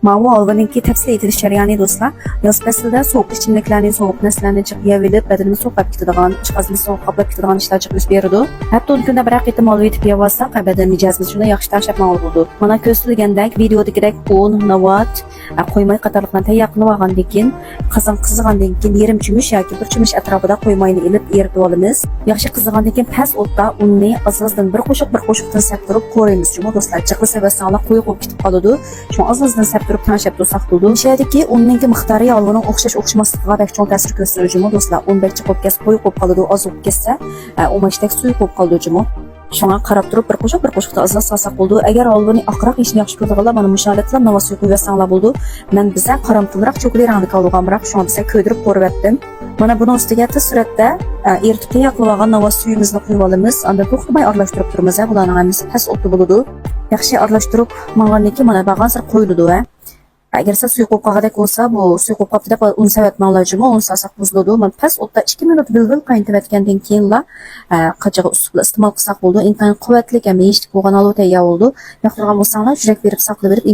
Mavi olganınki tepsi etiliş jarayoni do'stlar. Yoz faslida sovuq ichimliklarni, sovuq narsalarni chiqib yevilib, badanimiz sovuqlab ketadigan, chiqazimiz sovuqlab ketadigan ishlar chiqib beradi. Hatto kunda bir qitim olib yetib yevolsak, badan mijozimiz shunday yaxshi tashlab bo'ladi. Mana ko'rsatilgandek videodagidek un, navat, qo'ymay qatorliqlarni tayyor qilib olgandan keyin, qizg'in qizigandan keyin yarim cho'mich yoki bir cho'mich atrofida qo'ymayni ilib eritib olamiz. Yaxshi qizigandan keyin past o'tda unni azozdan bir qo'shiqdan septirib qo'yamiz. Chunki do'stlar, chiqsa va sog'liq qo'yib ketib qoladi. Shu azozdan septirib tanishib tursak bo'ldi. Shayadiki unning miqdori yolg'oning o'xshashmasligiga bek cho'ng ta'sir ko'rsatuvchi do'stlar. Un bek chiqib ketsa, qo'yib qoladi, ozuq ketsa, u mashdek suv qo'yib qoladi. Shunga qarab turib bir qo'shiqda azoz solsak bo'ldi. Agar olg'ini oqroq ishni yaxshi ko'radiganlar mana musholatlar nava suv qo'yasanglar bo'ldi. Men biza qaramtilroq cho'kli rangli qolganroq shunga biza ko'ydirib ko'rvatdim. Mana buni ustiga tez suratda eritib tayyorlagan nava suyimizni quyib olamiz. Unda to'xtamay aralashtirib turamiz. Bularning hammasi past o'tda bo'ladi. Yaxshi aralashtirib mangandan keyin mana bag'an sir qo'yiladi va agar siz suv qo'yib qolgandek bo'lsa, bu suv qo'yib qoldi deb un savatmoqlajimi, un sasak buziladi. Men past o'tda 2 minut bilbil qaynatayotgandan keyinla qachiga ustida iste'mol qilsak bo'ldi. Intayin quvvatli ham yeyishlik bo'lgan olov tayyor bo'ldi. Yoqtirgan bo'lsanglar, jurak berib saqlab berib